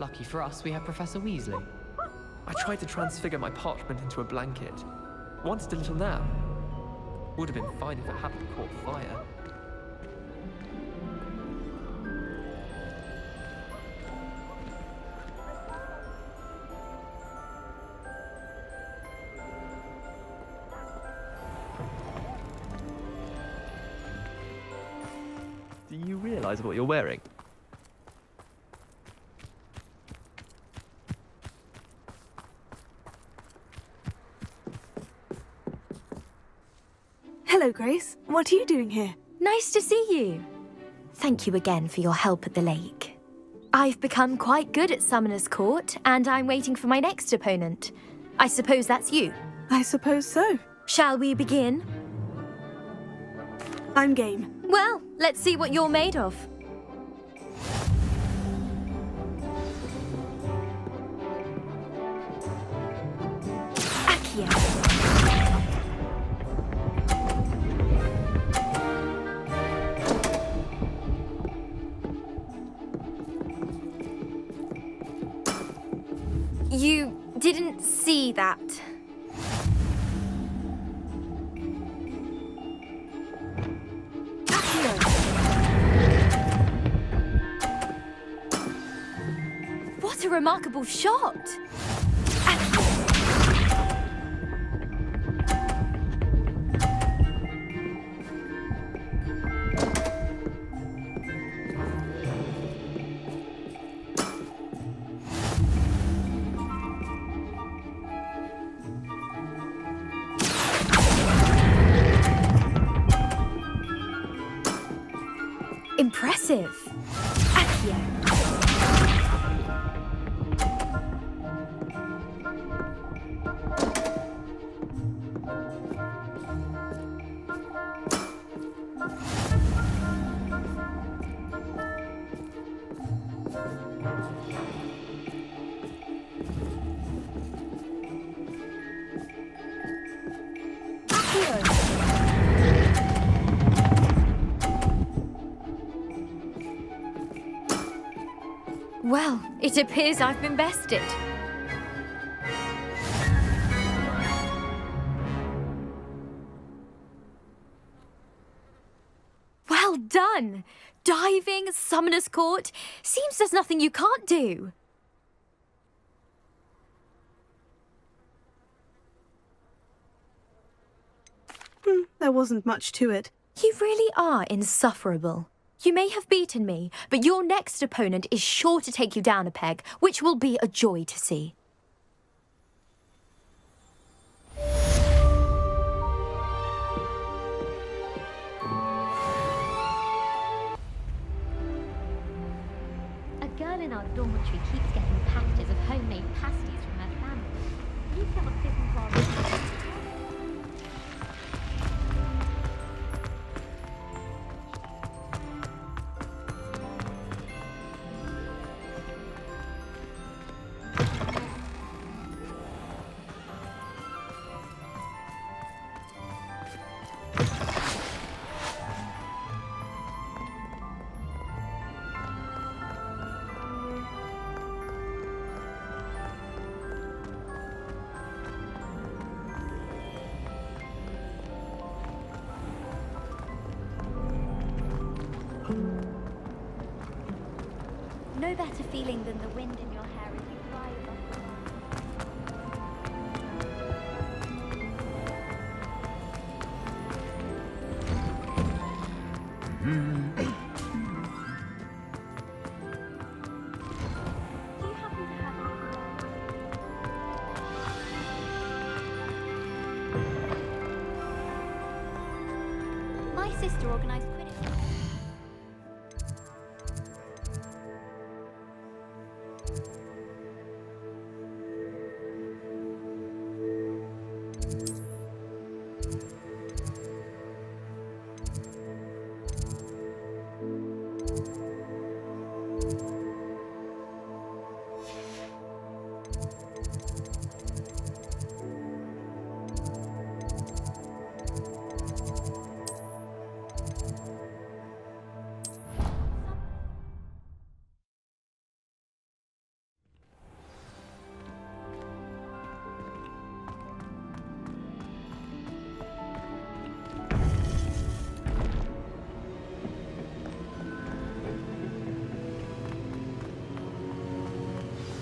Lucky for us, we have Professor Weasley. I tried to transfigure my parchment into a blanket. Wanted a little nap. Would have been fine if it hadn't caught fire. Do you realize what you're wearing? Hello, Grace. What are you doing here? Nice to see you. Thank you again for your help at the lake. I've become quite good at Summoner's Court, and I'm waiting for my next opponent. I suppose that's you. I suppose so. Shall we begin? I'm game. Well, let's see what you're made of. Accio. You didn't see that. What a remarkable shot! Impressive. Accio. Well, it appears I've been bested. Well done! Diving, Summoner's Court. Seems there's nothing you can't do. There wasn't much to it. You really are insufferable. You may have beaten me, but your next opponent is sure to take you down a peg, which will be a joy to see. A girl in our dormitory keeps getting packages of homemade pasties from her family. You cannot fit into our room. No better feeling than the wind in your hair as you fly above. Do you happen to have my sister organised Quidditch.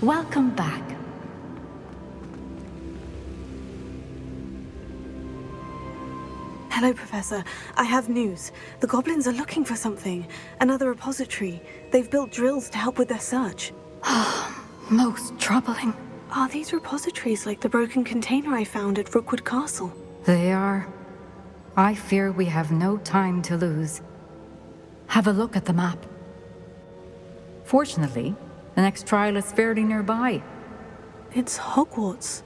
Welcome back. Hello, Professor. I have news. The goblins are looking for something. Another repository. They've built drills to help with their search. Most troubling. Are these repositories like the broken container I found at Rookwood Castle? They are. I fear we have no time to lose. Have a look at the map. Fortunately, the next trial is fairly nearby. It's Hogwarts.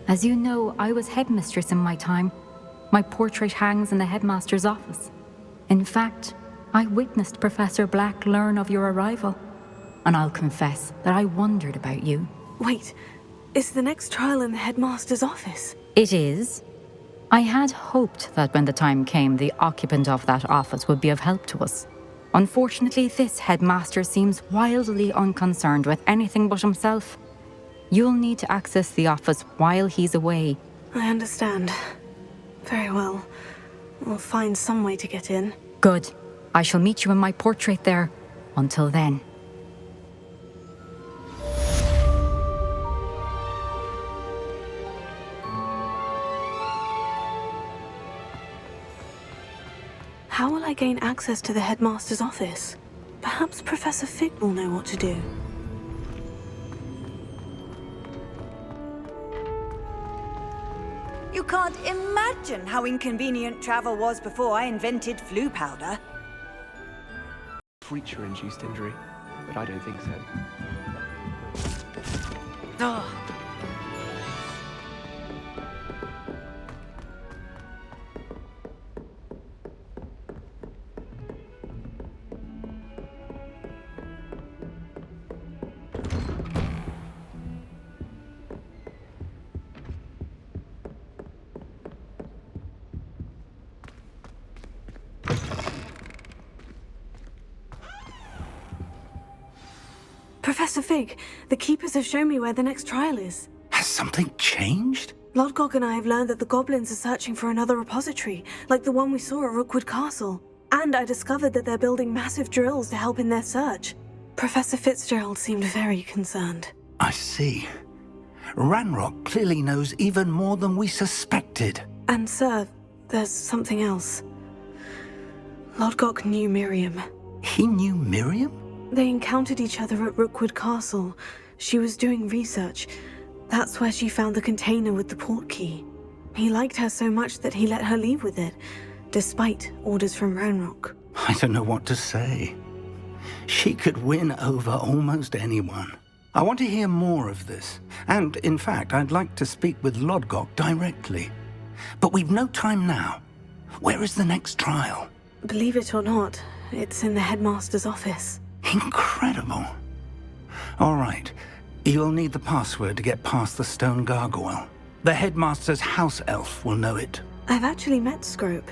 As you know, I was headmistress in my time. My portrait hangs in the headmaster's office. In fact, I witnessed Professor Black learn of your arrival. And I'll confess that I wondered about you. Wait, is the next trial in the headmaster's office? It is. I had hoped that when the time came, the occupant of that office would be of help to us. Unfortunately, this headmaster seems wildly unconcerned with anything but himself. You'll need to access the office while he's away. I understand. Very well. We'll find some way to get in. Good. I shall meet you in my portrait there. Until then. How will I gain access to the headmaster's office? Perhaps Professor Fig will know what to do. You can't imagine how inconvenient travel was before I invented flu powder. Creature-induced injury, but I don't think so. Professor Fig, the Keepers have shown me where the next trial is. Has something changed? Lodgok and I have learned that the goblins are searching for another repository, like the one we saw at Rookwood Castle. And I discovered that they're building massive drills to help in their search. Professor Fitzgerald seemed very concerned. I see. Ranrock clearly knows even more than we suspected. And sir, there's something else. Lodgok knew Miriam. He knew Miriam? They encountered each other at Rookwood Castle. She was doing research. That's where she found the container with the port key. He liked her so much that he let her leave with it, despite orders from Ranrock. I don't know what to say. She could win over almost anyone. I want to hear more of this. And, in fact, I'd like to speak with Lodgok directly. But we've no time now. Where is the next trial? Believe it or not, it's in the headmaster's office. Incredible. All right. You'll need the password to get past the stone gargoyle. The headmaster's house elf will know it. I've actually met Scrope,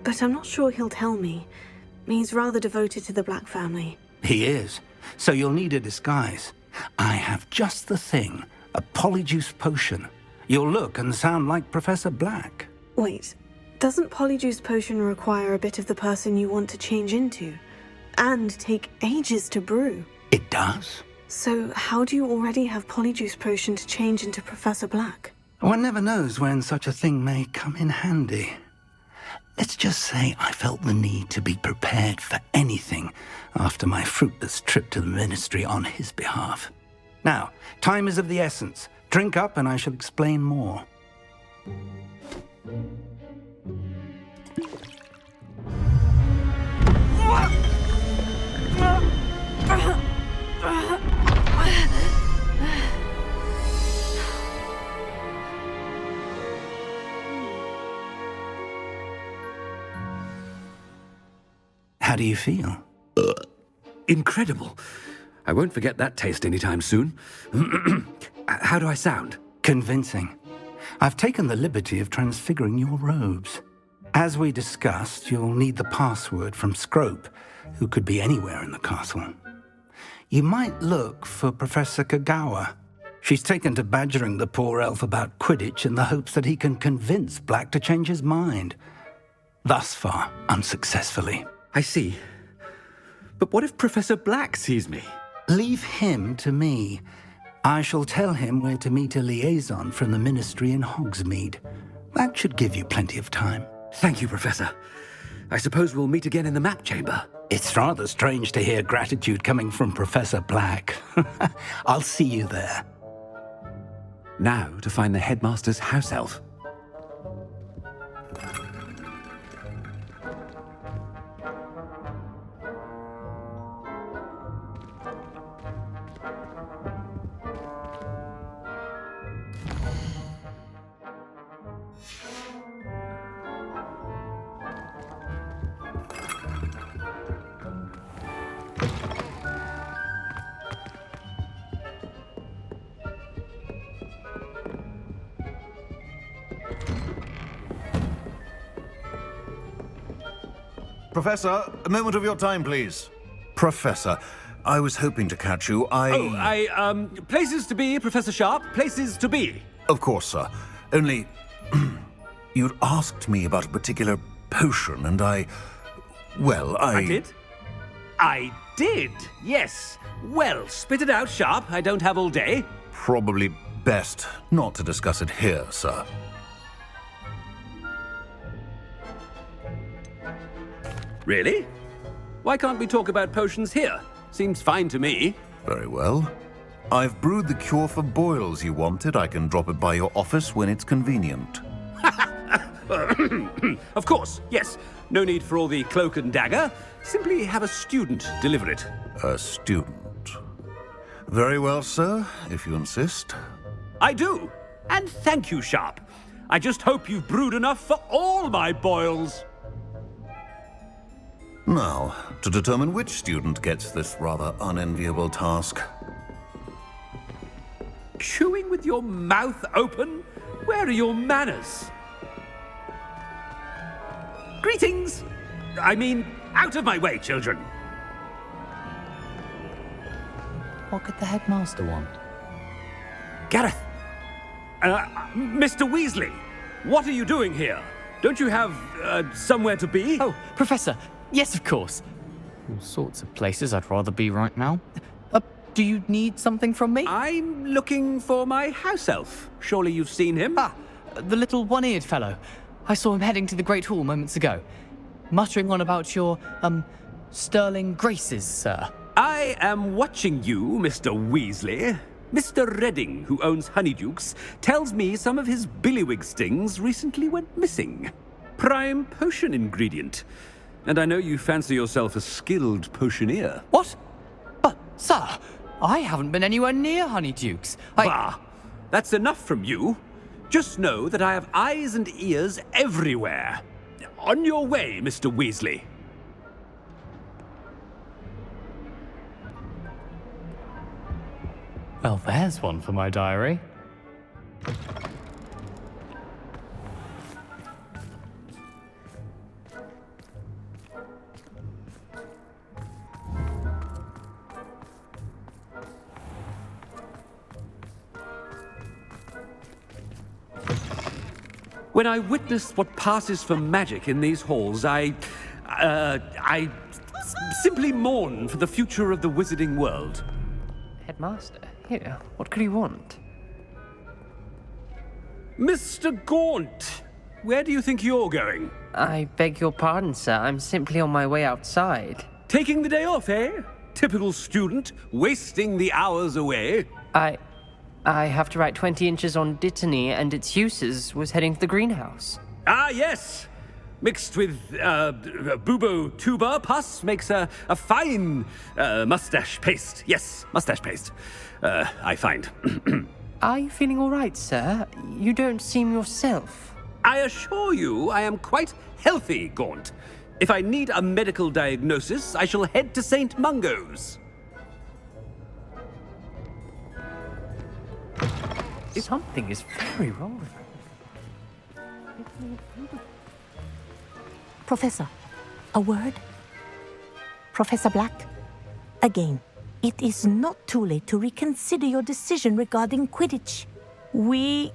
but I'm not sure he'll tell me. He's rather devoted to the Black family. He is. So you'll need a disguise. I have just the thing. A polyjuice potion. You'll look and sound like Professor Black. Wait, doesn't Polyjuice Potion require a bit of the person you want to change into? And take ages to brew? It does. So how do you already have Polyjuice Potion to change into Professor Black? One never knows when such a thing may come in handy. Let's just say I felt the need to be prepared for anything after my fruitless trip to the ministry on his behalf. Now, time is of the essence. Drink up and I shall explain more. How do you feel? Incredible. I won't forget that taste anytime soon. How do I sound? Convincing. I've taken the liberty of transfiguring your robes. As we discussed, you'll need the password from Scrope, who could be anywhere in the castle. You might look for Professor Kagawa. She's taken to badgering the poor elf about Quidditch in the hopes that he can convince Black to change his mind. Thus far, unsuccessfully. I see. But what if Professor Black sees me? Leave him to me. I shall tell him where to meet a liaison from the Ministry in Hogsmeade. That should give you plenty of time. Thank you, Professor. I suppose we'll meet again in the map chamber. It's rather strange to hear gratitude coming from Professor Black. I'll see you there. Now to find the headmaster's house elf. Professor, a moment of your time, please. Professor, I was hoping to catch you. Places to be, Professor Sharp. Places to be. Of course, sir. Only, you'd asked me about a particular potion, and I did? I did, yes. Well, spit it out, Sharp. I don't have all day. Probably best not to discuss it here, sir. Really? Why can't we talk about potions here? Seems fine to me. Very well. I've brewed the cure for boils you wanted. I can drop it by your office when it's convenient. Of course, yes. No need for all the cloak and dagger. Simply have a student deliver it. A student. Very well, sir, if you insist. I do. And thank you, Sharp. I just hope you've brewed enough for all my boils. Now, to determine which student gets this rather unenviable task. Chewing with your mouth open? Where are your manners? Greetings! I mean, out of my way, children. What could the headmaster want? Gareth! Mr. Weasley, what are you doing here? Don't you have, somewhere to be? Oh, Professor, yes, of course. All sorts of places I'd rather be right now. Do you need something from me? I'm looking for my house elf. Surely you've seen him? Ah, the little one-eared fellow. I saw him heading to the Great Hall moments ago, muttering on about your, sterling graces, sir. I am watching you, Mr. Weasley. Mr. Redding, who owns Honeydukes, tells me some of his billywig stings recently went missing. Prime potion ingredient. And I know you fancy yourself a skilled potioneer. What? But, sir, I haven't been anywhere near Honeydukes. Bah! That's enough from you. Just know that I have eyes and ears everywhere. On your way, Mr. Weasley. Well, there's one for my diary. When I witness what passes for magic in these halls, I simply mourn for the future of the wizarding world. Headmaster? Here, what could he want? Mr. Gaunt, where do you think you're going? I beg your pardon, sir. I'm simply on my way outside. Taking the day off, eh? Typical student, wasting the hours away. I have to write 20 inches on Dittany and its uses was heading to the greenhouse. Ah, yes! Mixed with, bubo tuber pus makes a fine, mustache paste. Yes, mustache paste. I find. Are you feeling all right, sir? You don't seem yourself. I assure you I am quite healthy, Gaunt. If I need a medical diagnosis, I shall head to St. Mungo's. Something is very wrong. Professor, a word? Professor Black, again, it is not too late to reconsider your decision regarding Quidditch. We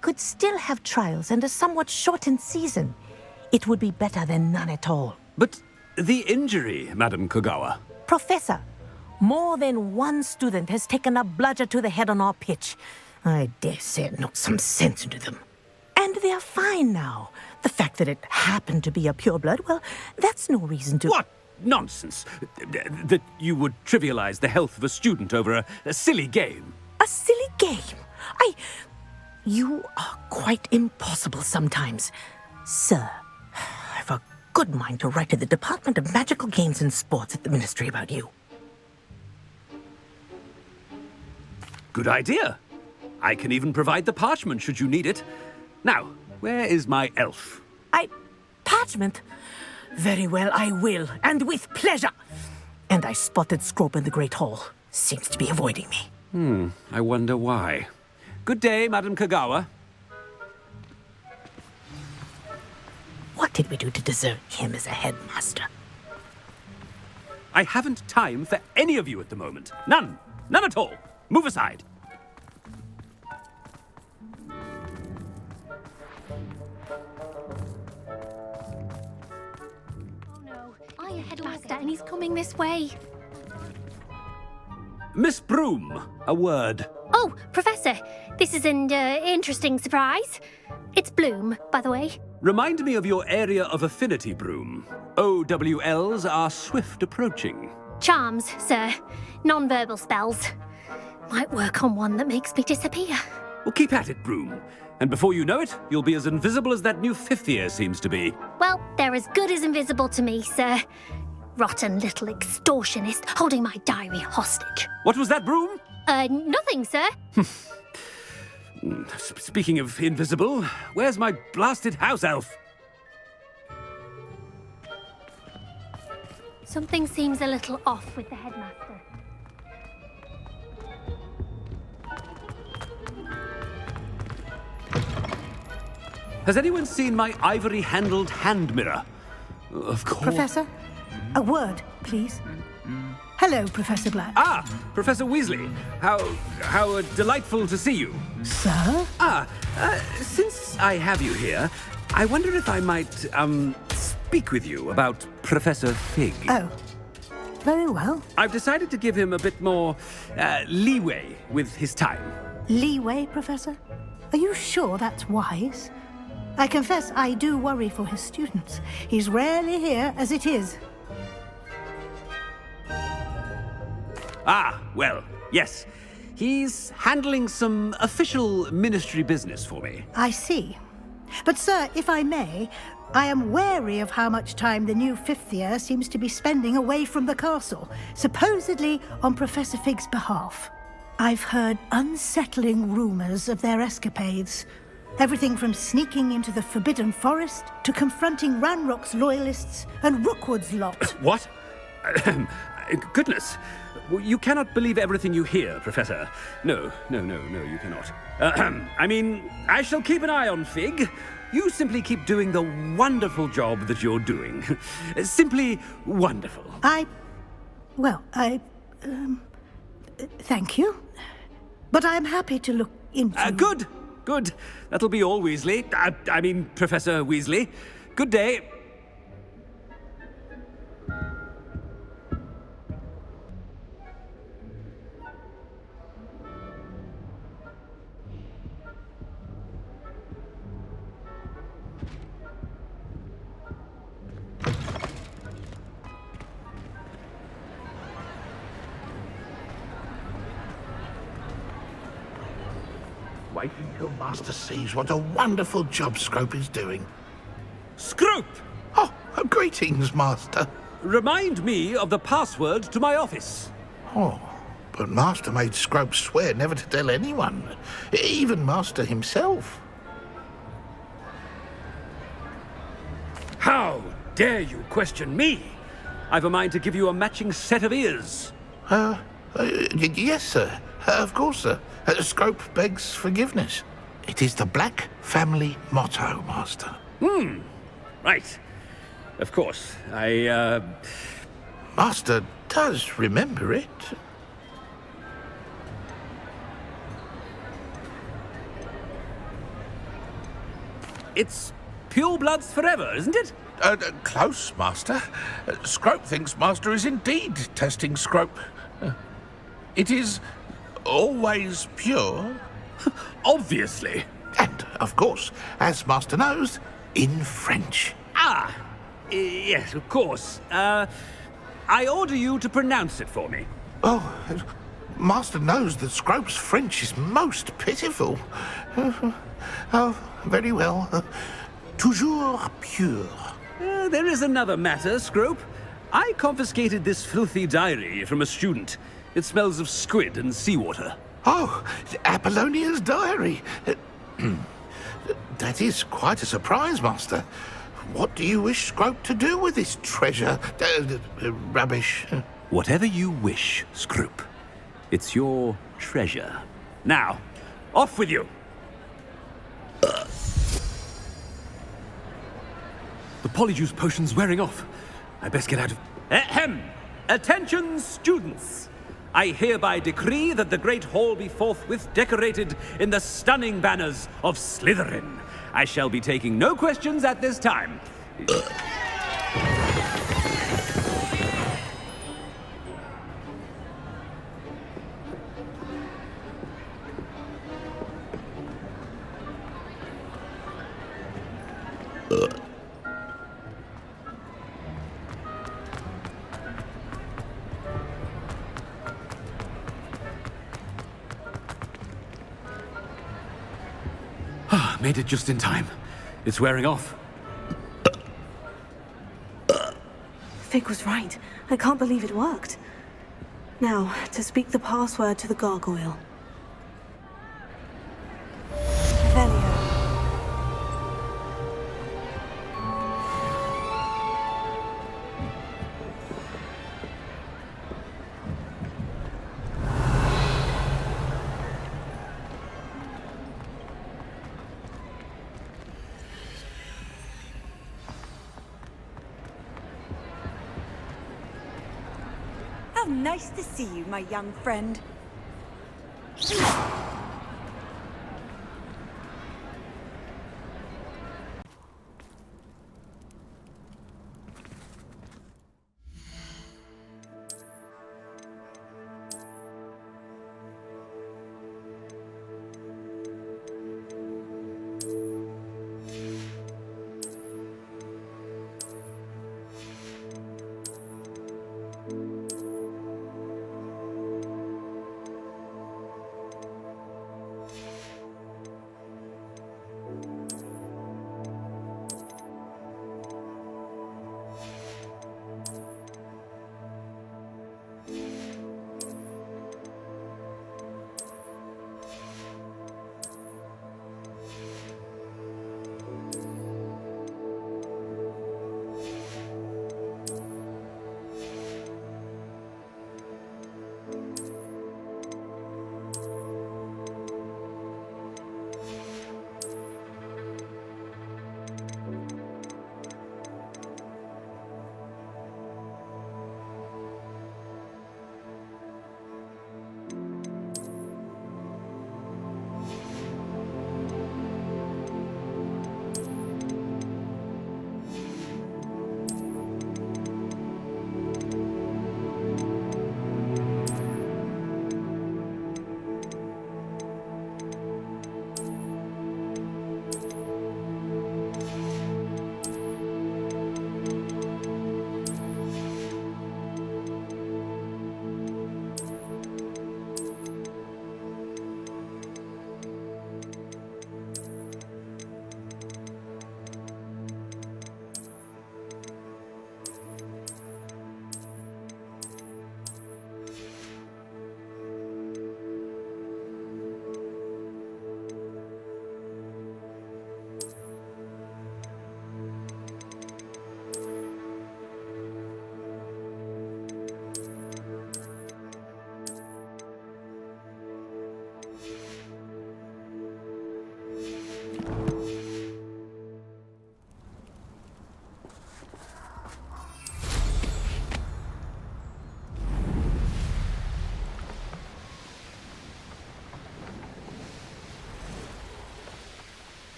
could still have trials and a somewhat shortened season. It would be better than none at all. But the injury, Madam Kogawa. Professor, More than one student has taken a bludger to the head on our pitch. I dare say it knocked some sense into them. And they're fine now. The fact that it happened to be a pureblood, well, that's no reason to... What nonsense! That you would trivialize the health of a student over a silly game. A silly game? You are quite impossible sometimes. Sir, I've a good mind to write to the Department of Magical Games and Sports at the Ministry about you. Good idea. I can even provide the parchment should you need it. Now, where is my elf? Parchment? Very well, I will, and with pleasure. And I spotted Scrope in the Great Hall. Seems to be avoiding me. I wonder why. Good day, Madam Kagawa. What did we do to deserve him as a headmaster? I haven't time for any of you at the moment. None. None at all. Move aside. Headmaster, and he's coming this way. Miss Broom, a word. Oh, Professor, this is an interesting surprise. It's Bloom, by the way. Remind me of your area of affinity, Broom. OWLs are swift approaching. Charms, sir. Non-verbal spells. Might work on one that makes me disappear. Well, keep at it, Broom. And before you know it, you'll be as invisible as that new fifth year seems to be. Well, they're as good as invisible to me, sir. Rotten little extortionist holding my diary hostage. What was that, Broom? Nothing, sir. Speaking of invisible, where's my blasted house elf? Something seems a little off with the headmaster. Has anyone seen my ivory-handled hand mirror? Of course. Professor, a word, please. Hello, Professor Black. Ah, Professor Weasley. How delightful to see you. Sir? Since I have you here, I wonder if I might, speak with you about Professor Fig. Oh, very well. I've decided to give him a bit more, leeway with his time. Leeway, Professor? Are you sure that's wise? I confess I do worry for his students. He's rarely here as it is. Ah, well, yes. He's handling some official ministry business for me. I see. But, sir, if I may, I am wary of how much time the new fifth year seems to be spending away from the castle, supposedly on Professor Fig's behalf. I've heard unsettling rumors of their escapades. Everything from sneaking into the Forbidden Forest to confronting Ranrock's loyalists and Rookwood's lot. What? Goodness. You cannot believe everything you hear, Professor. No, you cannot. I mean, I shall keep an eye on Fig. You simply keep doing the wonderful job that you're doing. Simply wonderful. Thank you. But I'm happy to look into... Good. That'll be all, Weasley. I mean, Professor Weasley. Good day. Wait until Master sees what a wonderful job Scrope is doing. Scrope! Oh, greetings, Master. Remind me of the password to my office. Oh, but Master made Scrope swear never to tell anyone, even Master himself. How dare you question me? I've a mind to give you a matching set of ears. Yes, sir. Of course, sir. Scrope begs forgiveness. It is the Black family motto, Master. Right. Of course. Master does remember it. It's purebloods forever, isn't it? Close, Master. Scrope thinks Master is indeed testing Scrope. It is always pure. Obviously. And, of course, as Master knows, in French. Ah, yes, of course. I order you to pronounce it for me. Oh, Master knows that Scrope's French is most pitiful. Oh, very well. Toujours pure. There is another matter, Scrope. I confiscated this filthy diary from a student. It smells of squid and seawater. Oh, Apollonia's diary. That is quite a surprise, Master. What do you wish Scrope to do with this treasure? Rubbish. Whatever you wish, Scrope. It's your treasure. Now, off with you. The polyjuice potion's wearing off. I best get out of... Ahem! Attention, students! I hereby decree that the Great Hall be forthwith decorated in the stunning banners of Slytherin. I shall be taking no questions at this time. Made it just in time. It's wearing off. Fig was right. I can't believe it worked. Now, to speak the password to the gargoyle. Velio. How nice to see you, my young friend.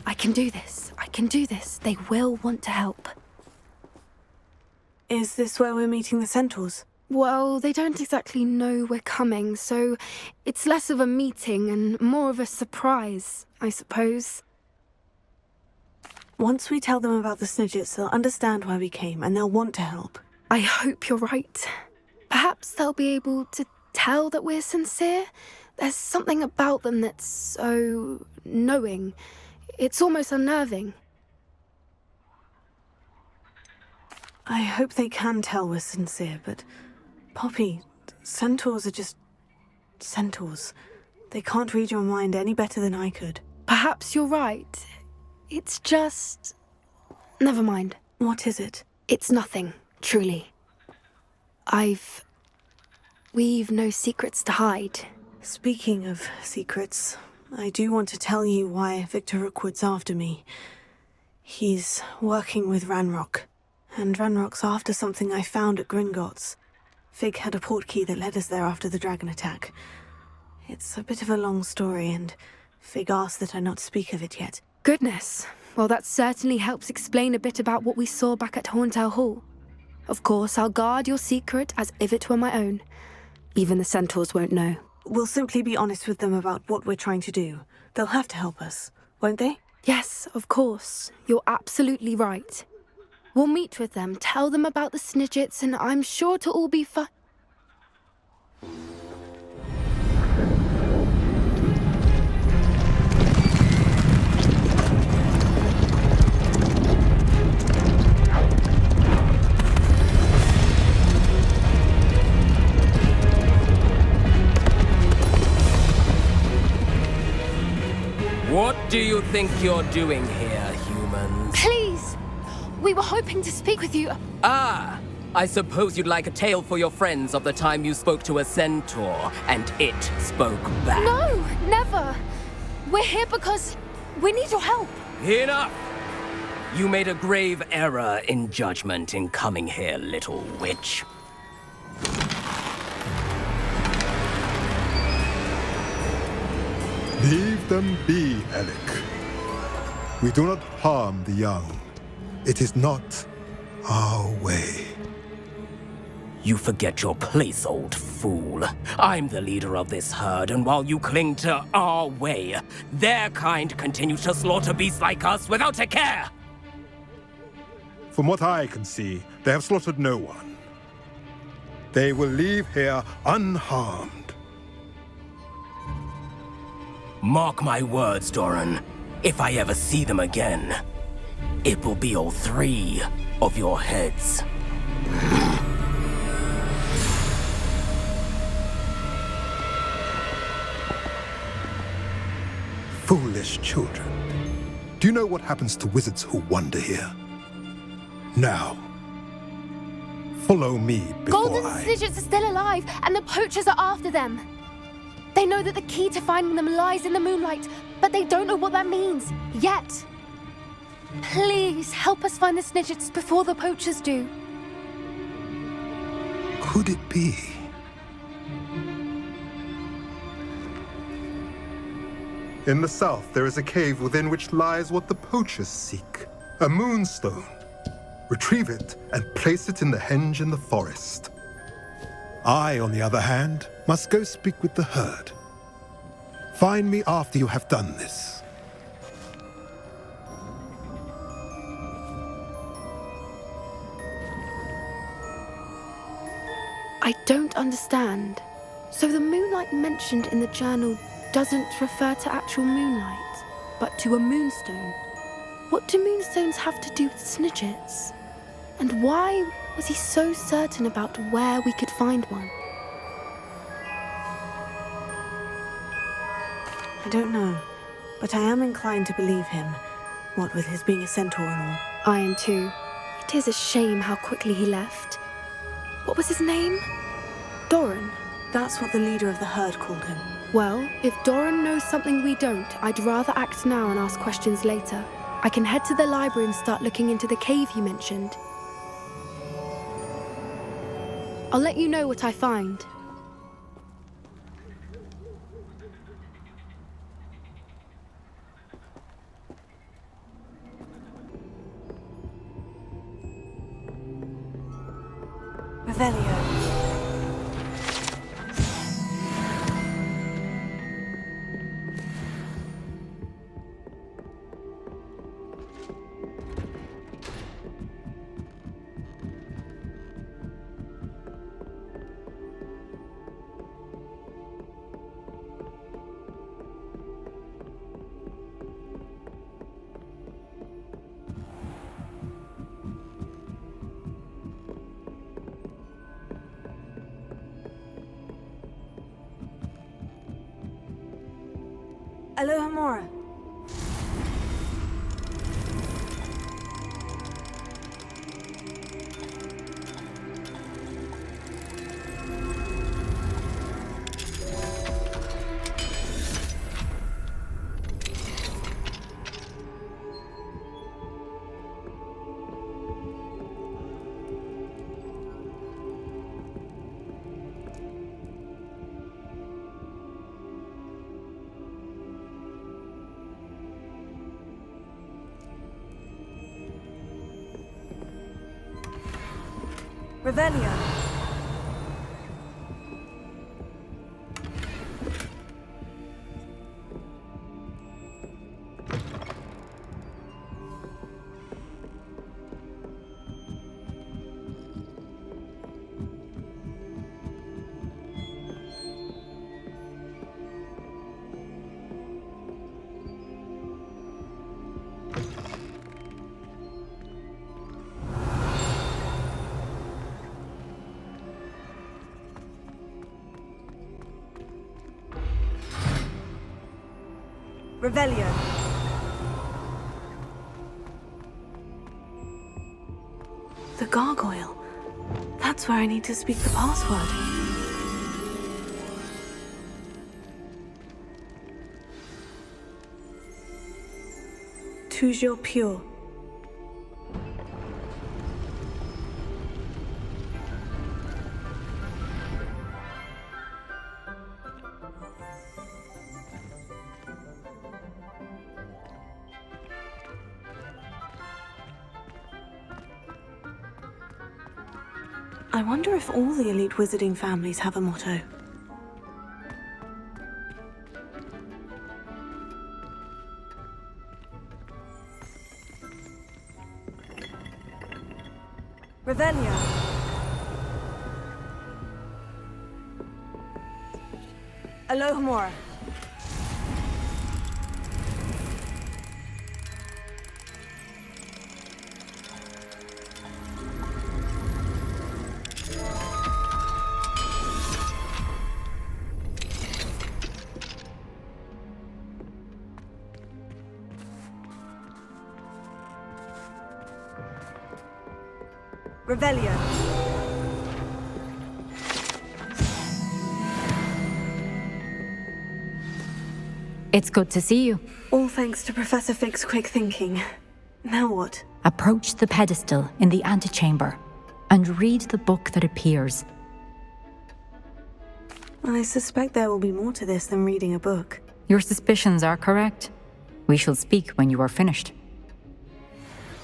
I can do this. I can do this. They will want to help. Is this where we're meeting the centaurs? Well, they don't exactly know we're coming, so it's less of a meeting and more of a surprise, I suppose. Once we tell them about the Snidgets, they'll understand why we came and they'll want to help. I hope you're right. Perhaps they'll be able to tell that we're sincere. There's something about them that's so knowing. It's almost unnerving. I hope they can tell we're sincere, but Poppy, centaurs are just centaurs. They can't read your mind any better than I could. Perhaps you're right. It's just... Never mind. What is it? It's nothing, truly. We've no secrets to hide. Speaking of secrets, I do want to tell you why Victor Rookwood's after me. He's working with Ranrock, and Ranrock's after something I found at Gringotts. Fig had a portkey that led us there after the dragon attack. It's a bit of a long story, and Fig asked that I not speak of it yet. Goodness. Well, that certainly helps explain a bit about what we saw back at Horntail Hall. Of course, I'll guard your secret as if it were my own. Even the centaurs won't know. We'll simply be honest with them about what we're trying to do. They'll have to help us, won't they? Yes, of course. You're absolutely right. We'll meet with them, tell them about the Snidgets, and I'm sure it'll all be fine. What do you think you're doing here, humans? Please! We were hoping to speak with you. Ah! I suppose you'd like a tale for your friends of the time you spoke to a centaur, and it spoke back. No, never! We're here because we need your help. Enough! You made a grave error in judgment in coming here, little witch. Leave them be, Alec. We do not harm the young. It is not our way. You forget your place, old fool. I'm the leader of this herd, and while you cling to our way, their kind continue to slaughter beasts like us without a care! From what I can see, they have slaughtered no one. They will leave here unharmed. Mark my words, Doran. If I ever see them again, it will be all 3 of your heads. Foolish children. Do you know what happens to wizards who wander here? Now, follow me before Golden Snidgets are still alive, and the poachers are after them. They know that the key to finding them lies in the moonlight, but they don't know what that means, yet. Please, help us find the Snidgets before the poachers do. Could it be? In the south, there is a cave within which lies what the poachers seek. A moonstone. Retrieve it and place it in the henge in the forest. I, on the other hand, must go speak with the herd. Find me after you have done this. I don't understand. So the moonlight mentioned in the journal doesn't refer to actual moonlight, but to a moonstone. What do moonstones have to do with Snidgets? And why was he so certain about where we could find one? I don't know, but I am inclined to believe him, what with his being a centaur and all. I am too. It is a shame how quickly he left. What was his name? Doran. That's what the leader of the herd called him. Well, if Doran knows something we don't, I'd rather act now and ask questions later. I can head to the library and start looking into the cave you mentioned. I'll let you know what I find. Revelio. Alohomora. Revelio. Revelio. The gargoyle. That's where I need to speak the password. Toujours pure. I wonder if all the elite wizarding families have a motto. Revelio. Alohomora. Revelio. It's good to see you. All thanks to Professor Fig's quick thinking. Now what? Approach the pedestal in the antechamber and read the book that appears. I suspect there will be more to this than reading a book. Your suspicions are correct. We shall speak when you are finished.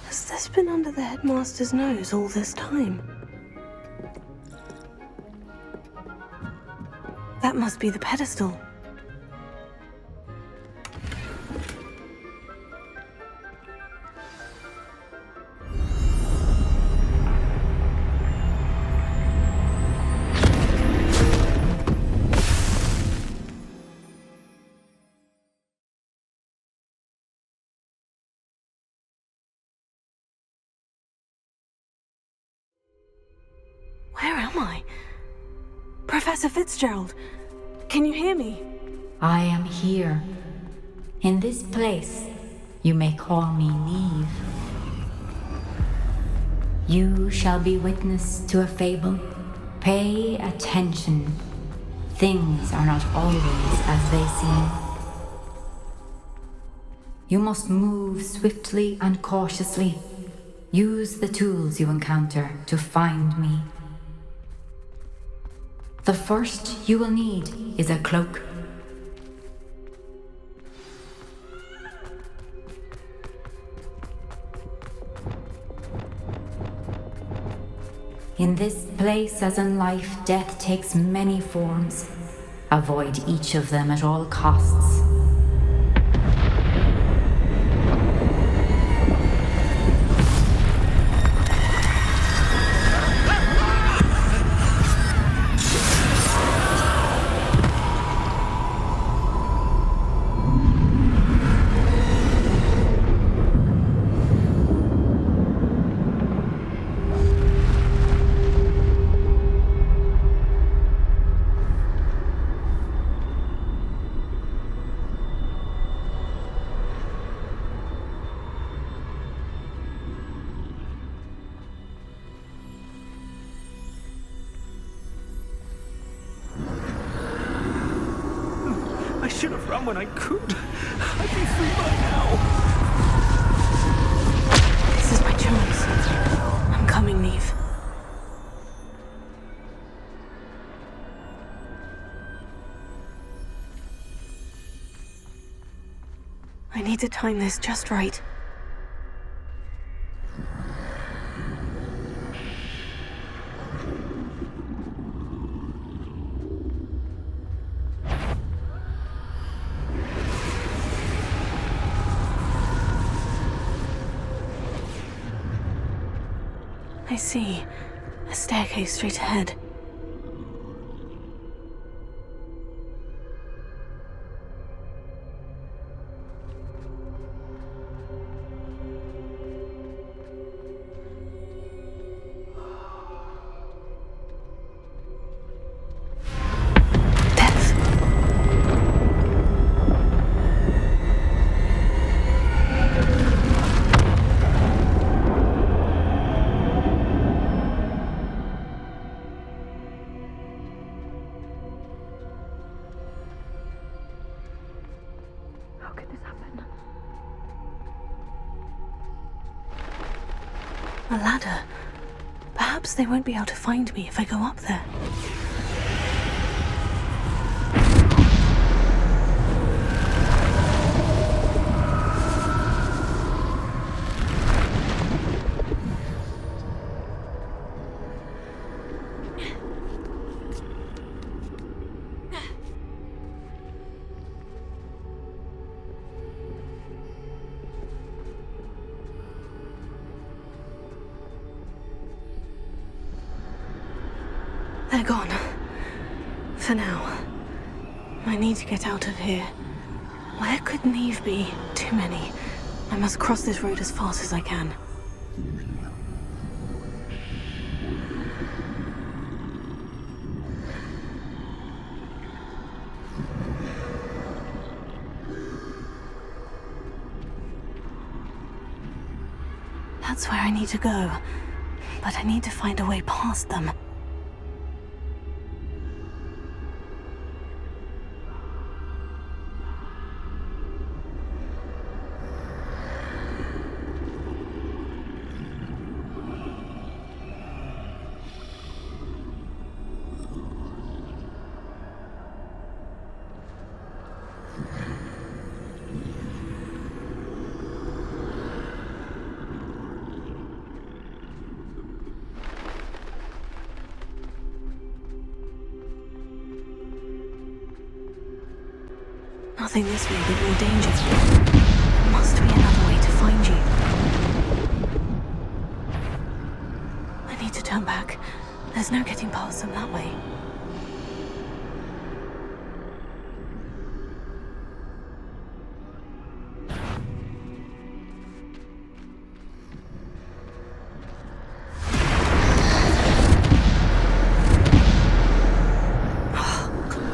Has this been under the headmaster's nose all this time? That must be the pedestal. Where am I? Professor Fitzgerald, can you hear me? I am here. In this place, you may call me Neve. You shall be witness to a fable. Pay attention. Things are not always as they seem. You must move swiftly and cautiously. Use the tools you encounter to find me. The first you will need is a cloak. In this place, as in life, death takes many forms. Avoid each of them at all costs. I should have run when I could. I'd be free by now. This is my chance. I'm coming, Neve. I need to time this just right. I see. A staircase straight ahead. A ladder. Perhaps they won't be able to find me if I go up there. They're gone. For now. I need to get out of here. Where could Neve be? Too many. I must cross this road as fast as I can. That's where I need to go. But I need to find a way past them. Nothing this way but more danger. There must be another way to find you. I need to turn back. There's no getting past them that way.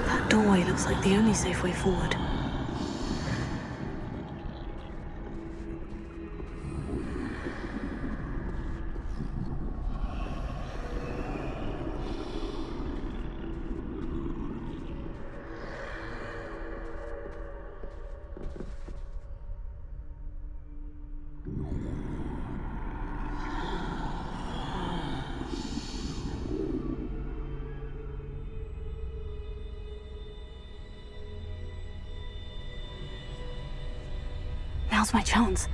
That doorway looks like the only safe way forward. Now's my chance.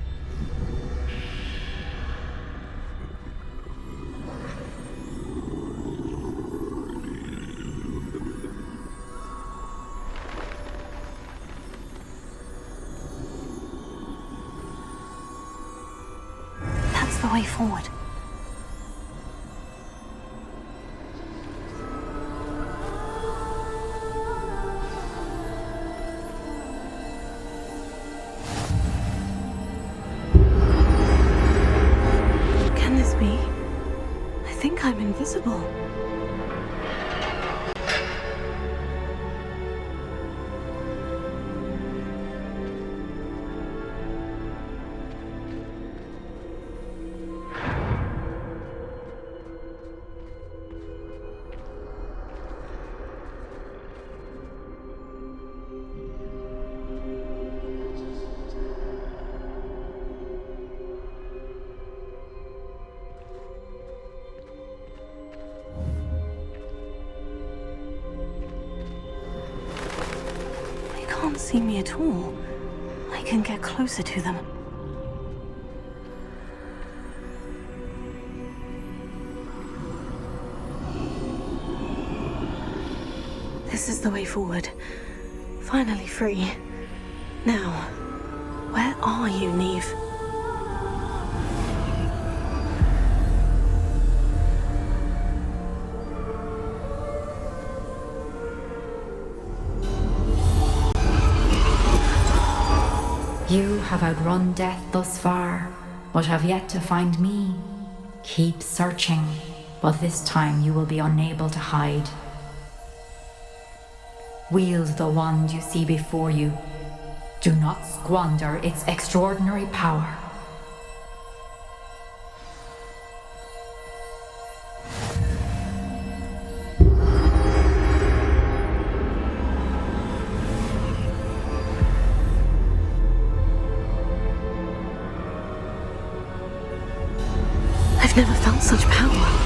way forward. Can this be? I think I'm invisible. They can't see me at all. I can get closer to them. This is the way forward. Finally free. Now, where are you, Neve? You have outrun death thus far, but have yet to find me. Keep searching, but this time you will be unable to hide. Wield the wand you see before you. Do not squander its extraordinary power. I've never felt such power.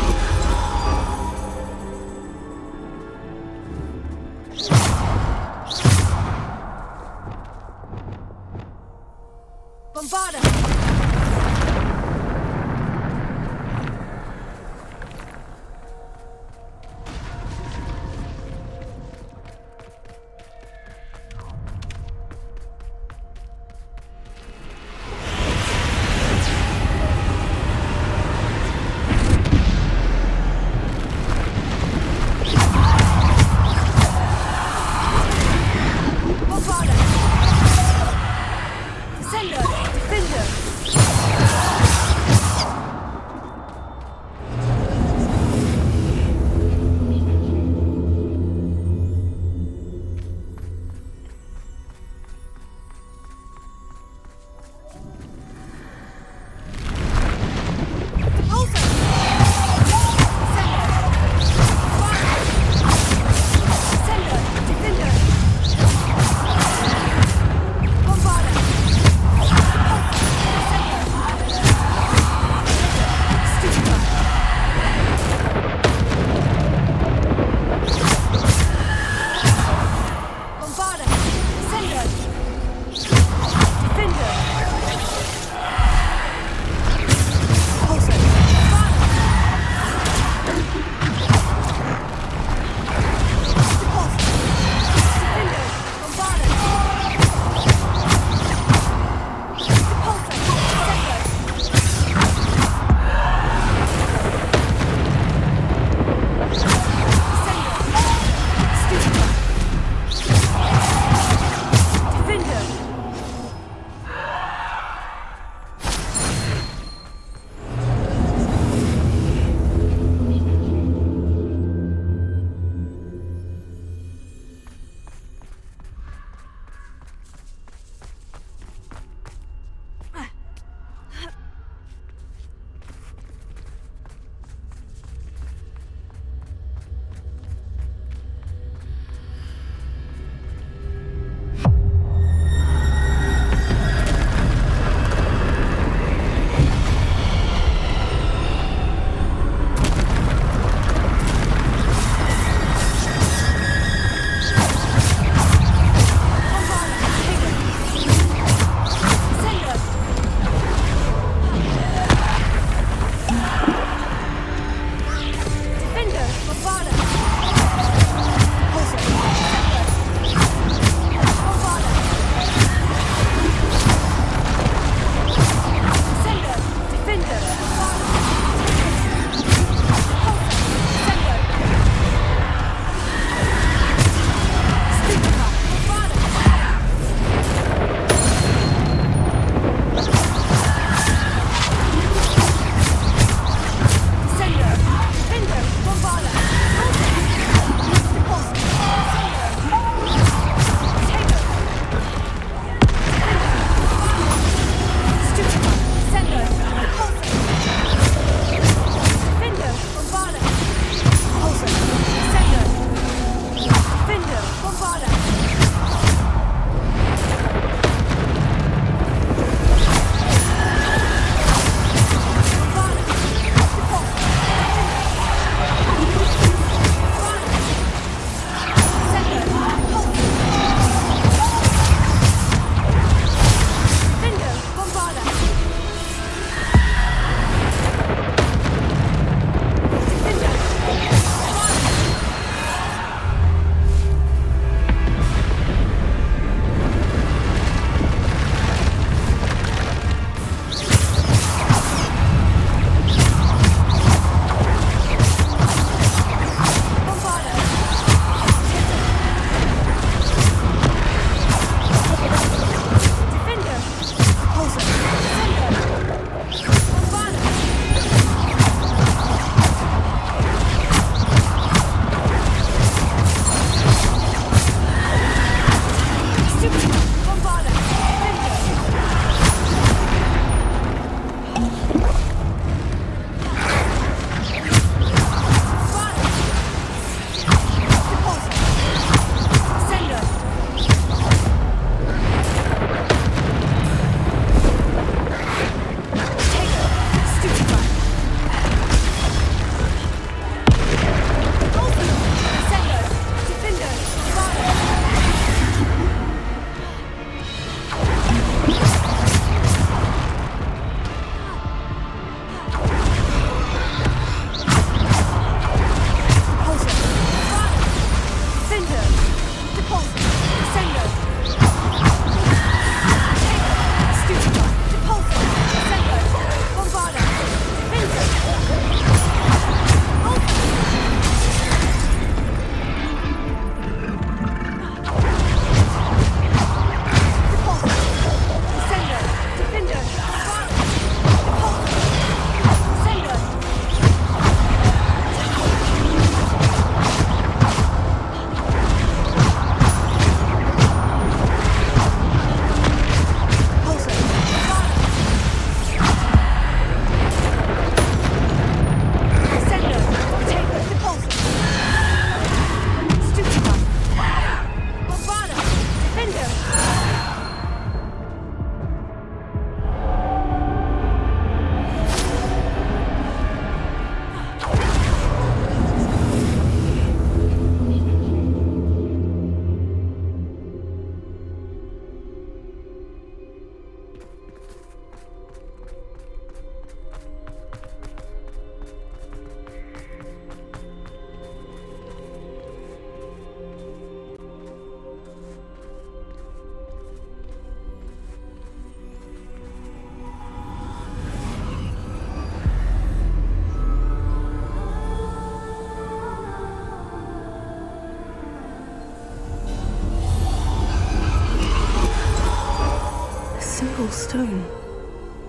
stone.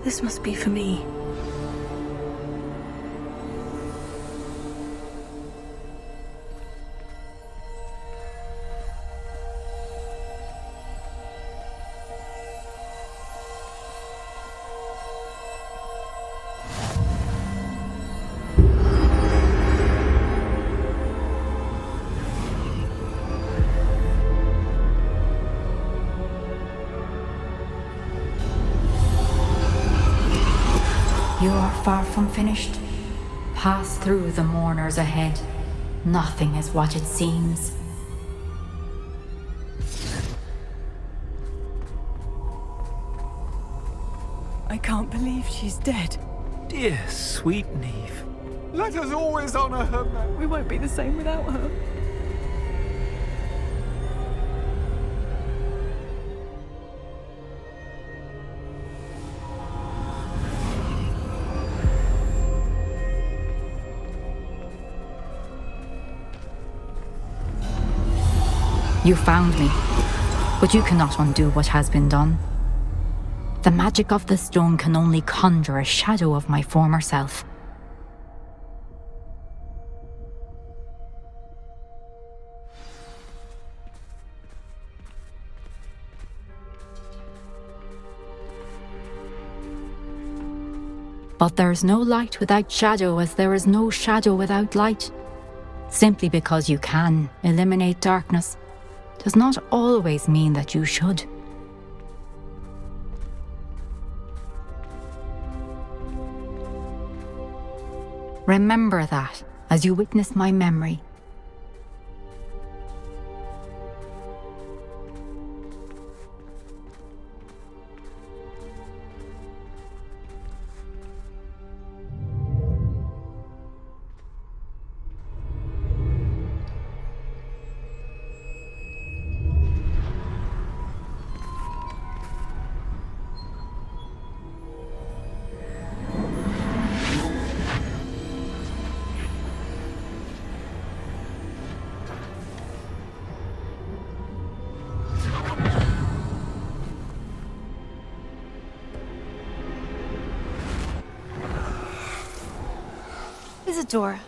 This must be for me. You are far from finished. Pass through the mourners ahead. Nothing is what it seems. I can't believe she's dead. Dear sweet Neve. Let us always honor her memory. We won't be the same without her. You found me, but you cannot undo what has been done. The magic of the stone can only conjure a shadow of my former self. But there is no light without shadow, as there is no shadow without light. Simply because you can eliminate darkness does not always mean that you should. Remember that as you witness my memory. Isadora,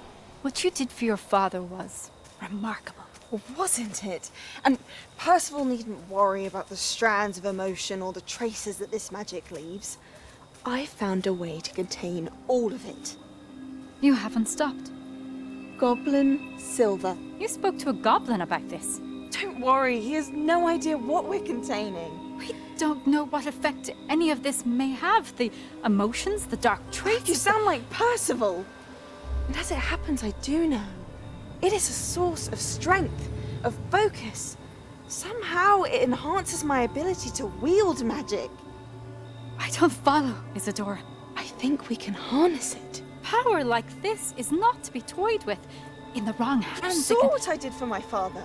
what you did for your father was remarkable. Well, wasn't it? And Percival needn't worry about the strands of emotion or the traces that this magic leaves. I found a way to contain all of it. You haven't stopped. Goblin Silver. You spoke to a goblin about this. Don't worry, he has no idea what we're containing. We don't know what effect any of this may have. The emotions, the dark traits. You sound like Percival. And as it happens, I do know. It is a source of strength, of focus. Somehow it enhances my ability to wield magic. I don't follow, Isadora. I think we can harness it. Power like this is not to be toyed with. In the wrong hands. You saw what I did for my father.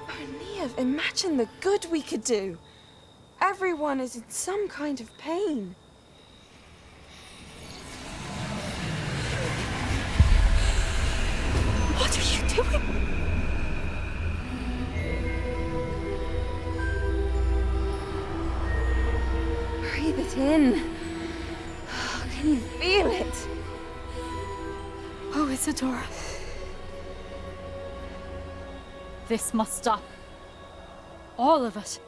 Oh, Neve, imagine the good we could do. Everyone is in some kind of pain. What are you doing? Breathe it in. Can you feel it? Oh, Isadora. This must stop. All of it.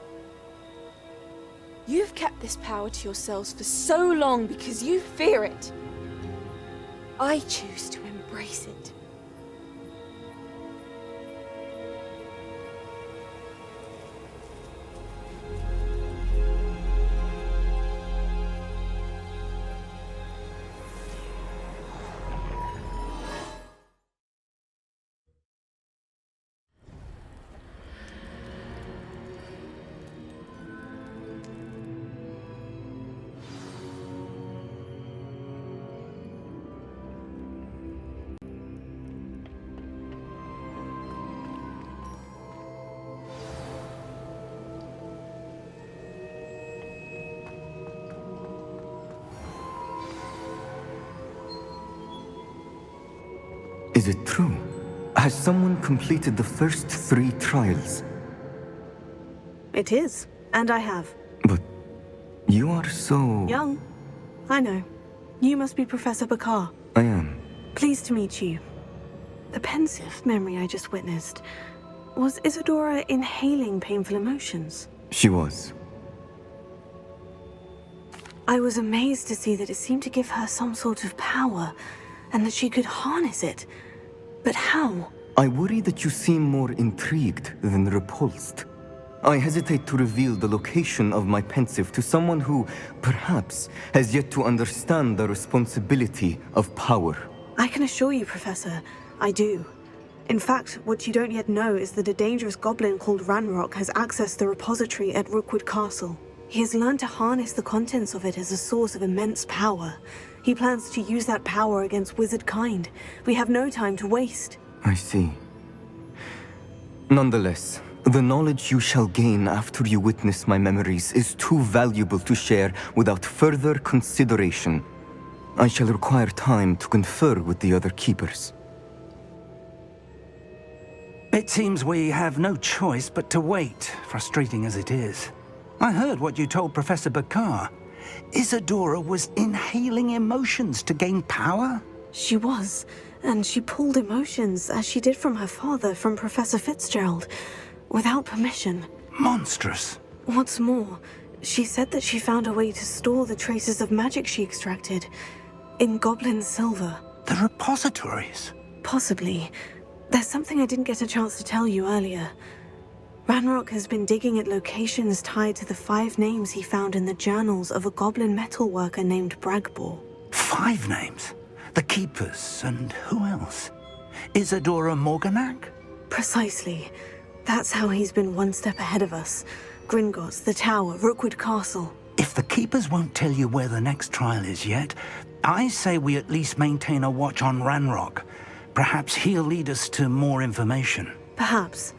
You've kept this power to yourselves for so long because you fear it. I choose to embrace it. Is it true? Has someone completed the first 3 trials? It is, and I have. But You are so... Young. I know. You must be Professor Bakar. I am. Pleased to meet you. The pensive memory I just witnessed. Was Isadora inhaling painful emotions? She was. I was amazed to see that it seemed to give her some sort of power, and that she could harness it. But how? I worry that you seem more intrigued than repulsed. I hesitate to reveal the location of my pensive to someone who, perhaps, has yet to understand the responsibility of power. I can assure you, Professor, I do. In fact, what you don't yet know is that a dangerous goblin called Ranrock has accessed the repository at Rookwood Castle. He has learned to harness the contents of it as a source of immense power. He plans to use that power against wizard kind. We have no time to waste. I see. Nonetheless, the knowledge you shall gain after you witness my memories is too valuable to share without further consideration. I shall require time to confer with the other keepers. It seems we have no choice but to wait, frustrating as it is. I heard what you told Professor Bakar. Isadora was inhaling emotions to gain power? She was, and she pulled emotions, as she did from her father, from Professor Fitzgerald, without permission. Monstrous. What's more, she said that she found a way to store the traces of magic she extracted in goblin silver. The repositories? Possibly. There's something I didn't get a chance to tell you earlier. Ranrock has been digging at locations tied to the 5 names he found in the journals of a goblin metalworker named Bragbor. 5 names? The Keepers, and who else? Isadora Morganac? Precisely. That's how he's been one step ahead of us. Gringotts, the Tower, Rookwood Castle. If the Keepers won't tell you where the next trial is yet, I say we at least maintain a watch on Ranrock. Perhaps he'll lead us to more information. Perhaps.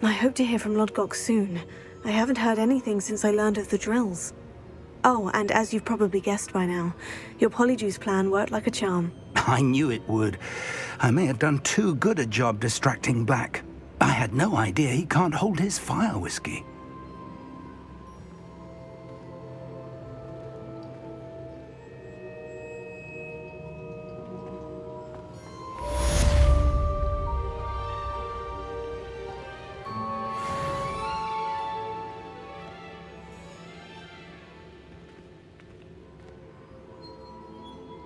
I hope to hear from Lodgok soon. I haven't heard anything since I learned of the drills. Oh, and as you've probably guessed by now, your Polyjuice plan worked like a charm. I knew it would. I may have done too good a job distracting Black. I had no idea he can't hold his fire whiskey.